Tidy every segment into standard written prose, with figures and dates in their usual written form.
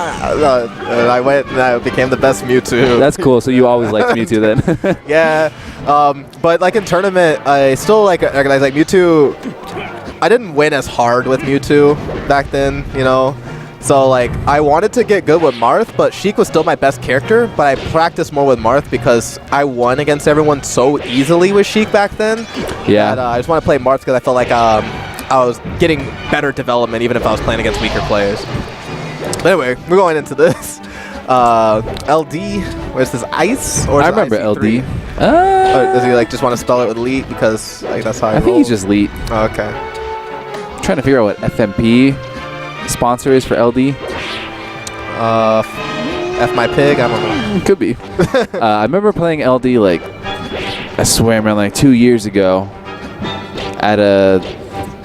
And I went and I became the best Mewtwo. That's cool. So you always liked Mewtwo then? Yeah, but like in tournament, I still like recognize like Mewtwo. I didn't win as hard with Mewtwo back then, you know. So like I wanted to get good with Marth, but Sheik was still my best character. But I practiced more with Marth because I won against everyone so easily with Sheik back then. Yeah. That, I just want to play Marth because I felt like I was getting better development even if I was playing against weaker players. But anyway, we're going into this. LD, where's this Ice? Or I remember IC3? LD. Or does he like just want to spell it with Leet because like that's how I think he's just Leet. Oh, okay. I'm trying to figure out what FMP sponsor is for LD. F my pig, I don't know. Could be. I remember playing LD like, I swear, man, like 2 years ago at a,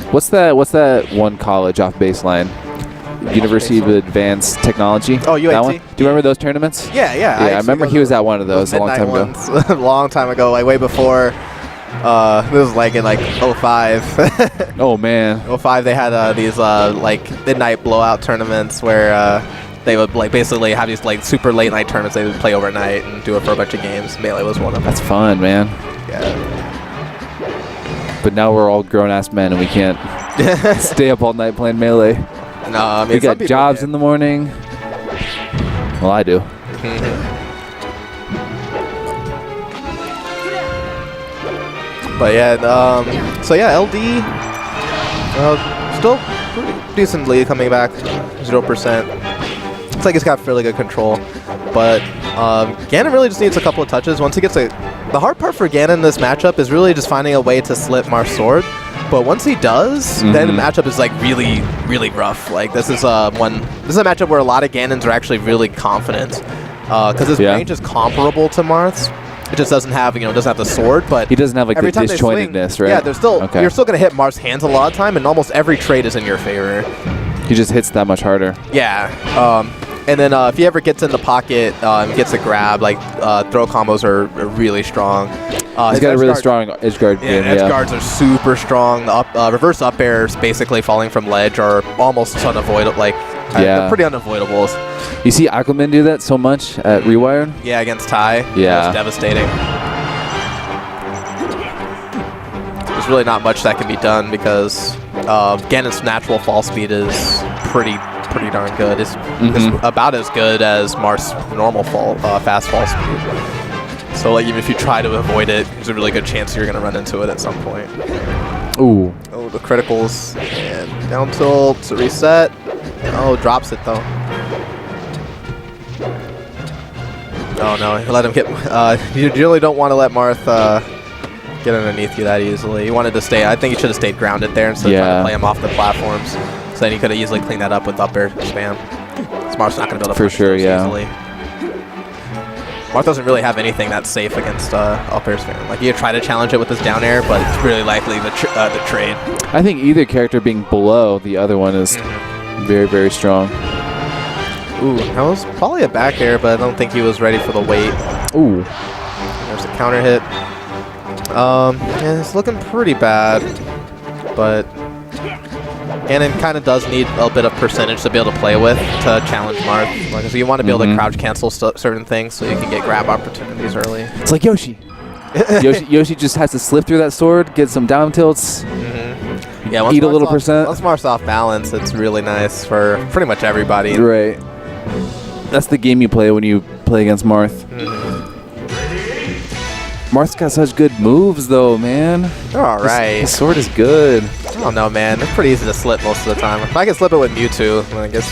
what's that one college off baseline? University of Advanced Technology. Oh, UAT. That one? Do you remember those tournaments? Yeah. I remember he was at one of those a long time ago. A long time ago, like way before. This was like in like 05. Oh man. 05 they had these like midnight blowout tournaments where they would like basically have these like super late night tournaments they would play overnight and do it for a bunch of games. Melee was one of them. That's fun, man. Yeah. But now we're all grown-ass men and we can't stay up all night playing Melee. No, I mean, we got jobs in the morning. Well, I do. But yeah, so yeah, LD still pretty decently coming back, 0%. Looks like he's got fairly good control, but Ganon really just needs a couple of touches. Once he gets the hard part for Ganon in this matchup is really just finding a way to slip Marth's sword. But once he does, then the matchup is like really, really rough. Like this is a matchup where a lot of Ganons are actually really confident because his range is comparable to Marth's. It just doesn't have, doesn't have the sword, but he doesn't have like the disjointedness, right? Yeah, you're still gonna hit Marth's hands a lot of time, and almost every trade is in your favor. He just hits that much harder. Yeah. And then if he ever gets in the pocket and gets a grab, like throw combos are really strong. He's got a really strong edge guard game. Edge guards are super strong. The reverse up airs, basically falling from ledge, are almost unavoidable. Like, they're pretty unavoidable. You see Aquaman do that so much at Rewired? Yeah, against Ty. Yeah. It's devastating. There's really not much that can be done because Ganon's natural fall speed is pretty darn good. It's about as good as Marth's normal fast fall speed. So like even if you try to avoid it, there's a really good chance you're gonna run into it at some point. Ooh. Oh, the criticals and down tilt to reset. Oh, drops it though. Oh no, let him get. You really don't want to let Marth get underneath you that easily. You wanted to stay. I think you should have stayed grounded there instead of trying to play him off the platforms. So then you could have easily cleaned that up with up air spam. Marth's not going to be able to for sure, easily. Marth doesn't really have anything that's safe against up air spam. Like you try to challenge it with this down air, but it's really likely the trade. I think either character being below the other one is very, very strong. Ooh, that was probably a back air, but I don't think he was ready for the weight. Ooh. There's a counter hit. Yeah, it's looking pretty bad, but Ganon kind of does need a bit of percentage to be able to play with to challenge Marth. Because you want to be able to crouch cancel certain things so you can get grab opportunities early. It's like Yoshi. Yoshi just has to slip through that sword, get some down tilts, yeah, eat a little percent. Once Marth's off balance, it's really nice for pretty much everybody. Right. That's the game you play when you play against Marth. Marth's got such good moves, though, man. They're all right. His sword is good. I don't know, man. They're pretty easy to slip most of the time. If I can slip it with Mewtwo, then I guess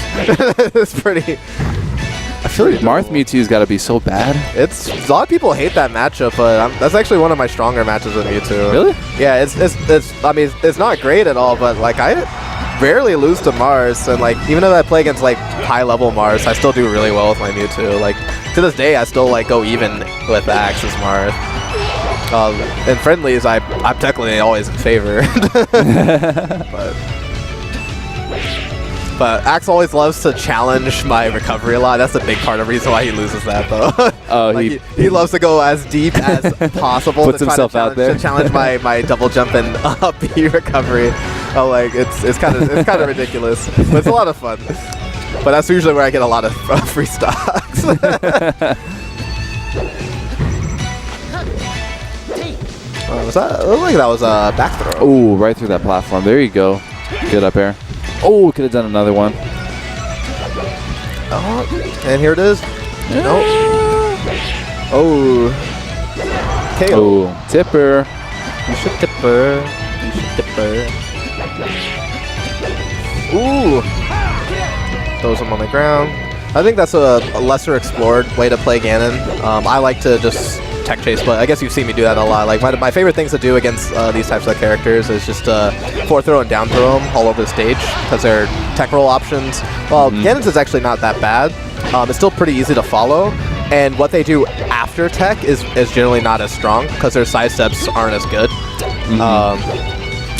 it's pretty. I feel like Marth Mewtwo's got to be so bad. A lot of people hate that matchup, but that's actually one of my stronger matches with Mewtwo. Really? Yeah, it's. I mean, it's not great at all, but like I rarely lose to Mars, and like even though I play against like high level Mars, I still do really well with my Mewtwo. Like to this day, I still like go even with Axe's Mars. In friendlies, I'm technically always in favor. But Axe always loves to challenge my recovery a lot. That's a big part of the reason why he loses that, though. Oh, like he loves to go as deep as possible. Puts himself out there to challenge my double jump and up B recovery. Oh, like it's kind of ridiculous, but it's a lot of fun. But that's usually where I get a lot of free stocks. Was that? It looked like that was a back throw. Oh, right through that platform. There you go. Good up air. Oh, could have done another one. And here it is. Nope. Oh. KO. Oh, tipper. You should tipper. You should tipper. Ooh. Throws him on the ground. I think that's a lesser explored way to play Ganon. I like to just tech chase, but I guess you've seen me do that a lot. Like my favorite things to do against these types of characters is just forward throw and down throw them all over the stage because they're tech roll options. Well, Ganon's is actually not that bad. It's still pretty easy to follow, and what they do after tech is generally not as strong because their sidesteps aren't as good.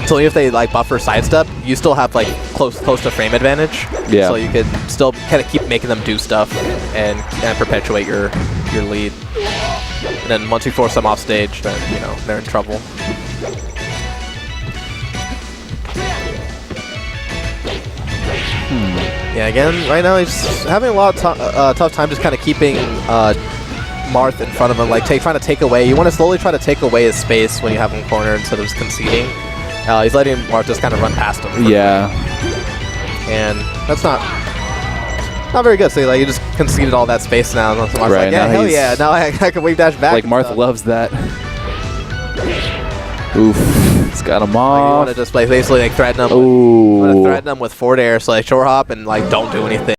So if they like buffer sidestep, you still have like close to frame advantage. Yeah. So you could still kind of keep making them do stuff and perpetuate your lead. And then once you force them off stage, then they're in trouble. Yeah, again, right now he's having a lot of tough time just kind of keeping Marth in front of him, like trying to take away. You want to slowly try to take away his space when you have him cornered instead of just conceding. He's letting Marth just kind of run past him. Yeah. And that's not very good. So like you just conceded all that space now. And Marth's right, like, yeah, hell yeah, now I can wave dash back. Like Marth loves that. Oof. It's got him off. Like, you want to just like basically like threaten him. Ooh. You want to threaten him with forward air, so like short hop and like don't do anything.